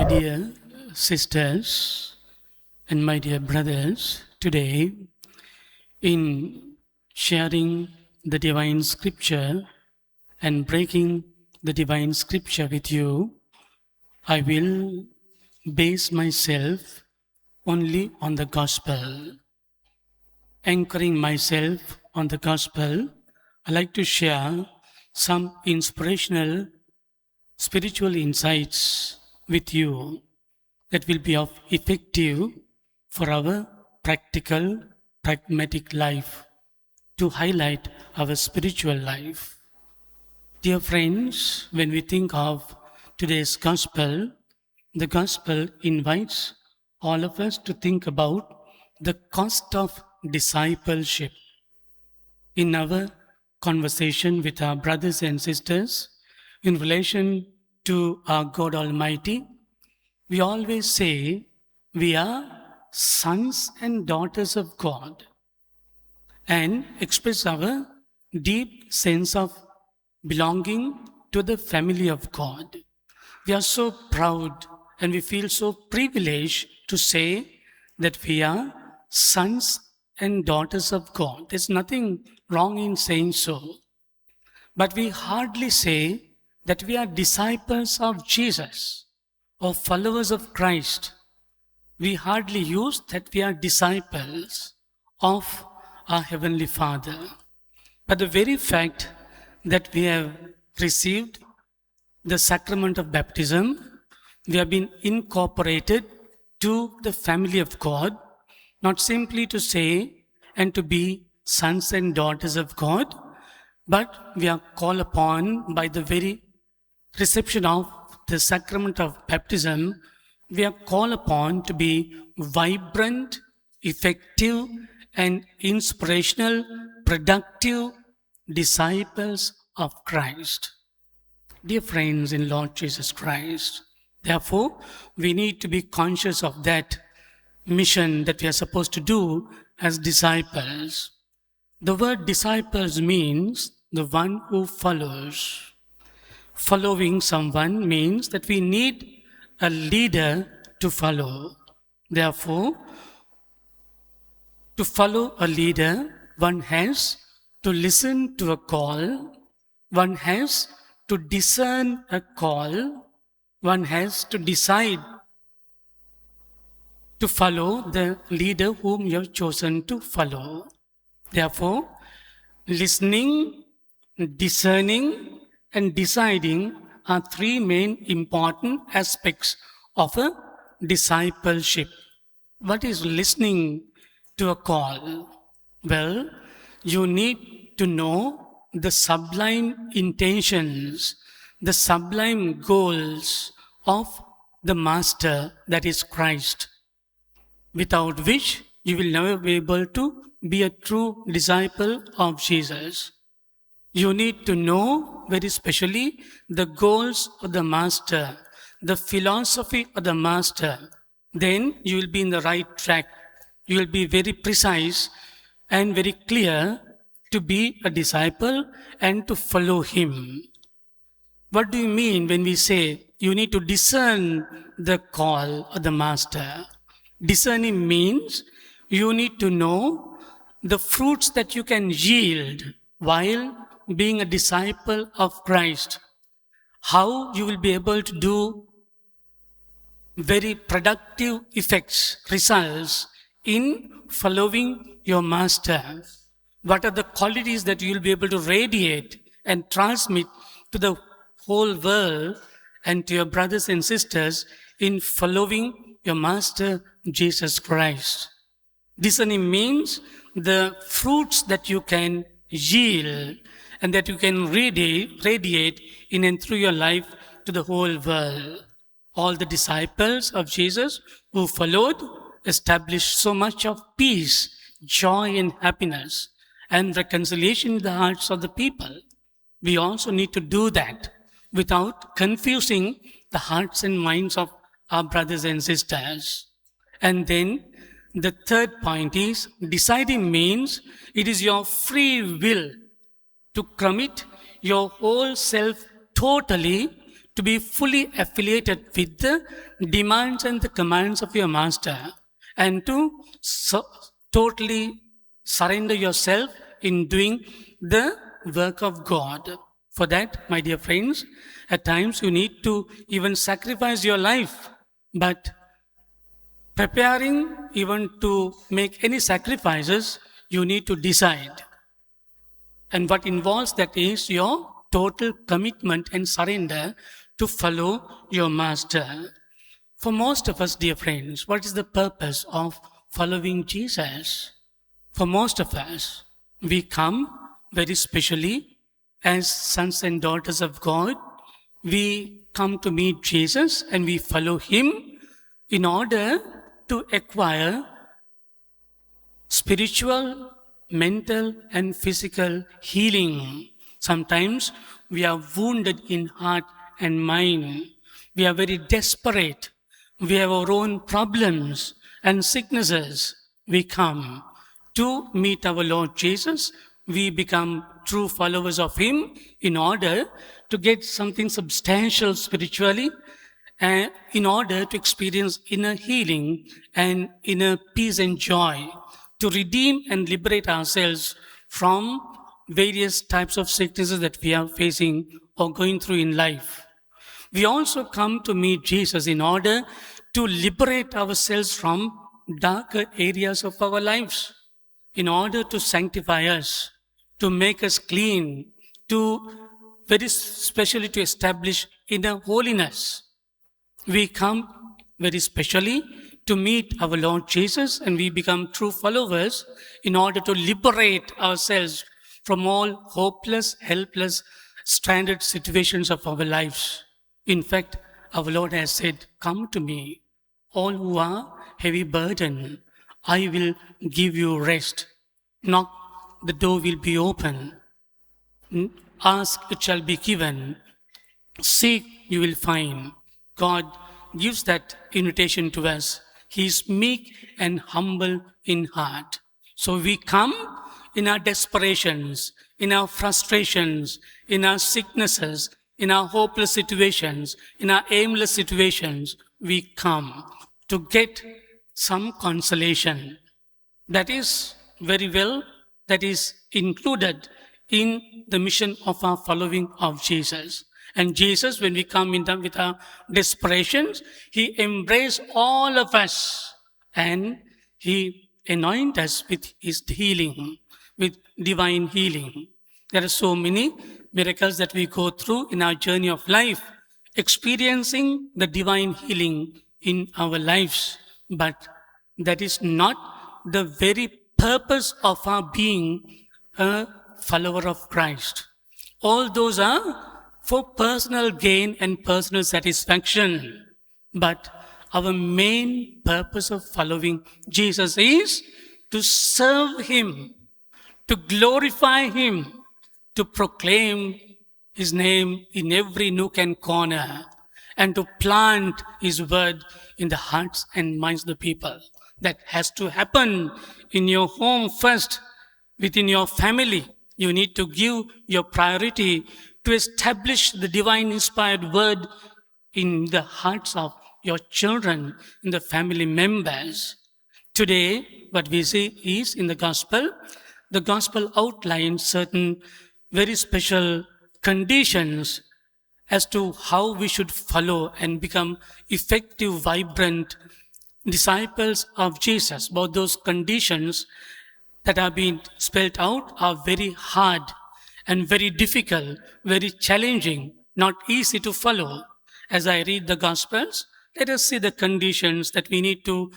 dear sisters and my dear brothers, today in sharing the divine scripture and breaking the divine scripture with you, I will base myself only on the gospel. Anchoring myself on the gospel, I like to share some inspirational spiritual insights with you that will be of effective for our practical, pragmatic life to highlight our spiritual life. Dear friends, when we think of today's gospel, the gospel invites all of us to think about the cost of discipleship. In our conversation with our brothers and sisters in relation to our God Almighty, we always say we are sons and daughters of God and express our deep sense of belonging to the family of God. We are so proud and we feel so privileged to say that we are sons and daughters of God. There's nothing wrong in saying so. But we hardly say that we are disciples of Jesus or followers of Christ. We hardly use that we are disciples of our Heavenly Father. But the very fact that we have received the sacrament of baptism, we have been incorporated to the family of God, not simply to say and to be sons and daughters of God, but we are called upon by the very reception of the sacrament of baptism, we are called upon to be vibrant, effective, and inspirational, productive disciples of Christ. Dear friends in Lord Jesus Christ, therefore, we need to be conscious of that mission that we are supposed to do as disciples. The word disciples means the one who follows. Following someone means that we need a leader to follow. Therefore, to follow a leader, one has to listen to a call, one has to discern a call, one has to decide to follow the leader whom you have chosen to follow. Therefore, listening, discerning, and deciding are three main important aspects of a discipleship. What is listening to a call? Well, you need to know the sublime intentions, the sublime goals of the Master, that is Christ, without which you will never be able to be a true disciple of Jesus. You need to know very specially the goals of the Master, the philosophy of the Master. Then you will be in the right track. You will be very precise and very clear to be a disciple and to follow Him. What do you mean when we say you need to discern the call of the Master? Discerning means you need to know the fruits that you can yield while being a disciple of Christ. How you will be able to do very productive effects, results in following your Master. What are the qualities that you will be able to radiate and transmit to the whole world and to your brothers and sisters in following your Master Jesus Christ? Discerning means the fruits that you can yield and that you can radiate in and through your life to the whole world. All the disciples of Jesus who followed established so much of peace, joy, and happiness and reconciliation in the hearts of the people. We also need to do that without confusing the hearts and minds of our brothers and sisters. And then the third point is deciding means it is your free will to commit your whole self totally to be fully affiliated with the demands and the commands of your master, and to totally surrender yourself in doing the work of God. For that, my dear friends, at times you need to even sacrifice your life, but preparing even to make any sacrifices, you need to decide. And what involves that is your total commitment and surrender to follow your master. For most of us, dear friends, what is the purpose of following Jesus? For most of us, we come very specially as sons and daughters of God. We come to meet Jesus and we follow Him in order to acquire spiritual, mental, and physical healing. Sometimes we are wounded in heart and mind. We are very desperate. We have our own problems and sicknesses. We come to meet our Lord Jesus. We become true followers of Him in order to get something substantial spiritually, and in order to experience inner healing and inner peace and joy, to redeem and liberate ourselves from various types of sicknesses that we are facing or going through in life. We also come to meet Jesus in order to liberate ourselves from darker areas of our lives, in order to sanctify us, to make us clean, to very specially to establish inner holiness. We come very specially to meet our Lord Jesus, and we become true followers in order to liberate ourselves from all hopeless, helpless, stranded situations of our lives. In fact, our Lord has said, "Come to me, all who are heavy burdened, I will give you rest. Knock, the door will be open. Ask, it shall be given. Seek, you will find." God gives that invitation to us. He is meek and humble in heart. So we come in our desperations, in our frustrations, in our sicknesses, in our hopeless situations, in our aimless situations. We come to get some consolation. That is very well, that is included in the mission of our following of Jesus. And Jesus, when we come in with our desperations, He embraces all of us and He anoints us with His healing, with divine healing. There are so many miracles that we go through in our journey of life, experiencing the divine healing in our lives. But that is not the very purpose of our being a follower of Christ. All those are for personal gain and personal satisfaction. But our main purpose of following Jesus is to serve Him, to glorify Him, to proclaim His name in every nook and corner, and to plant His word in the hearts and minds of the people. That has to happen in your home first, within your family. You need to give your priority to establish the divine inspired word in the hearts of your children, in the family members. Today, what we see is in the gospel outlines certain very special conditions as to how we should follow and become effective, vibrant disciples of Jesus. Both those conditions that are being spelled out are very hard and very difficult, very challenging, not easy to follow. As I read the Gospels, let us see the conditions that we need to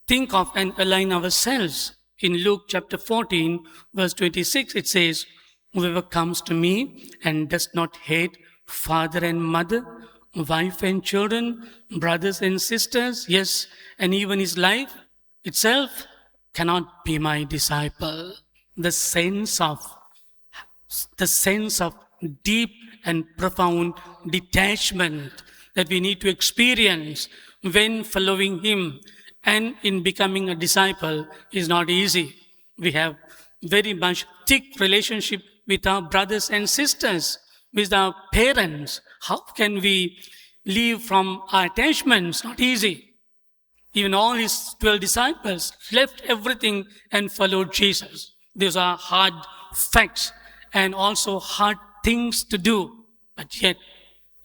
think of and align ourselves. In Luke chapter 14, verse 26, it says, "Whoever comes to me and does not hate father and mother, wife and children, brothers and sisters, yes, and even his life itself, cannot be my disciple." The sense of deep and profound detachment that we need to experience when following Him and in becoming a disciple is not easy. We have very much thick relationship with our brothers and sisters. with our parents. How can we leave from our attachments? Not easy. Even all his 12 disciples left everything and followed Jesus. These are hard facts and also hard things to do. But yet,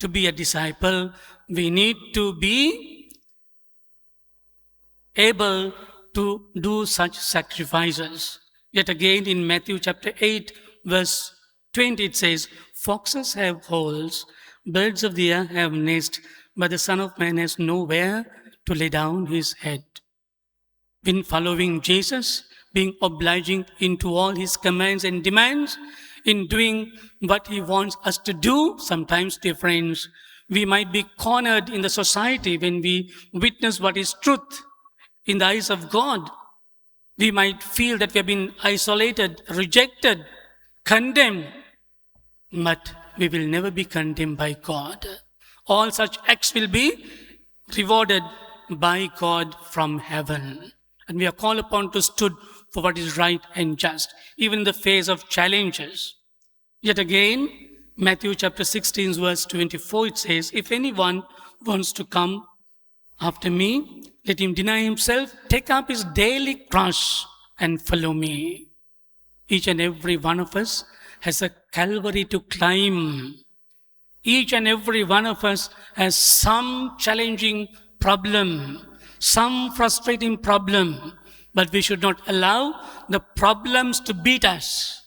to be a disciple, we need to be able to do such sacrifices. Yet again in Matthew chapter 8, verse 20, it says, "Foxes have holes, birds of the air have nests, but the Son of Man has nowhere to lay down his head." In following Jesus, being obliging into all his commands and demands, in doing what he wants us to do, sometimes, dear friends, we might be cornered in the society when we witness what is truth in the eyes of God. We might feel that we have been isolated, rejected, condemned, but we will never be condemned by God. All such acts will be rewarded by God from heaven. And we are called upon to stood for what is right and just, even in the face of challenges. Yet again, Matthew chapter 16, verse 24, it says, "If anyone wants to come after me, let him deny himself, take up his daily cross, and follow me." Each and every one of us has a Calvary to climb. Each and every one of us has some challenging problem, some frustrating problem, but we should not allow the problems to beat us.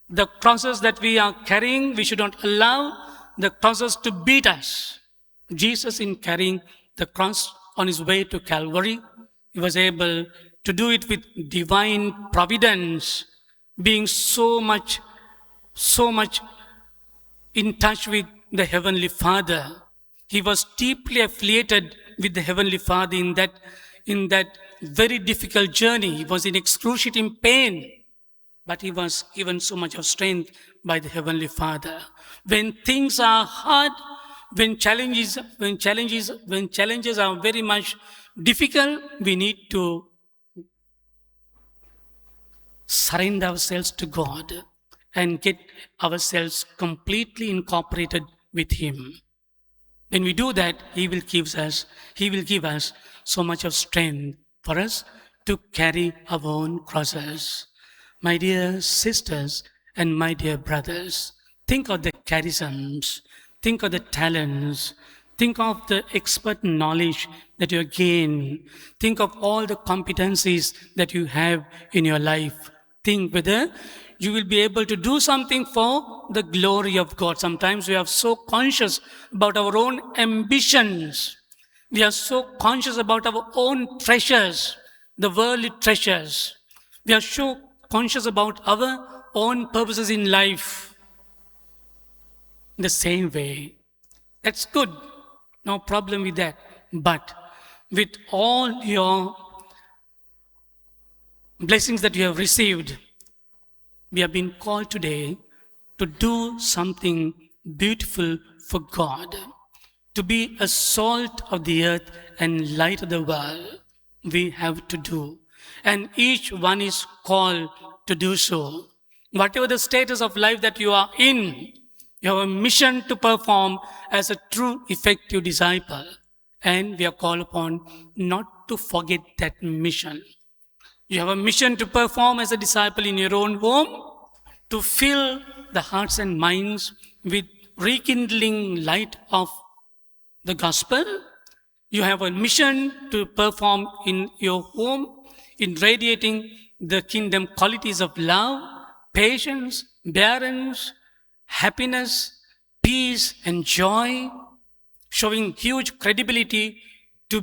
The crosses that we are carrying, we should not allow the crosses to beat us. Jesus, in carrying the cross on his way to Calvary, he was able to do it with divine providence, being so much in touch with the Heavenly Father. He was deeply affiliated with the Heavenly Father in that very difficult journey. He was in excruciating pain, but he was given so much of strength by the Heavenly Father. When things are hard, when challenges are very much difficult, we need to surrender ourselves to God and get ourselves completely incorporated with Him. When we do that, He will give us so much of strength for us to carry our own crosses. My dear sisters and my dear brothers, think of the charisms, think of the talents, think of the expert knowledge that you gain, think of all the competencies that you have in your life. Think whether you will be able to do something for the glory of God. Sometimes we are so conscious about our own ambitions. We are so conscious about our own treasures, the worldly treasures. We are so conscious about our own purposes in life. In the same way, that's good. No problem with that. But with all your blessings that you have received, we have been called today to do something beautiful for God, to be a salt of the earth and light of the world. We have to do, and each one is called to do so. Whatever the status of life that you are in, you have a mission to perform as a true, effective disciple, and we are called upon not to forget that mission. You have a mission to perform as a disciple in your own home, to fill the hearts and minds with rekindling light of the gospel. You have a mission to perform in your home in radiating the kingdom qualities of love, patience, bearance, happiness, peace, and joy, showing huge credibility to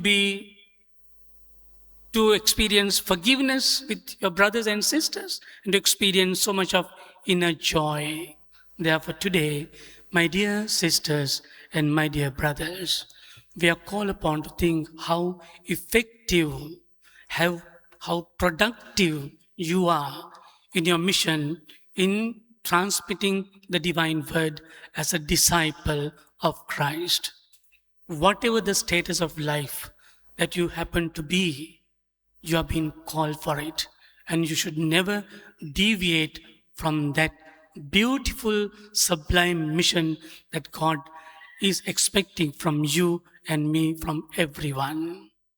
experience forgiveness with your brothers and sisters, and to experience so much of inner joy. Therefore, today, my dear sisters and my dear brothers, we are called upon to think how effective, how productive you are in your mission in transmitting the divine word as a disciple of Christ. Whatever the status of life that you happen to be, you have been called for it, and you should never deviate from that beautiful, sublime mission that God is expecting from you and me, from everyone.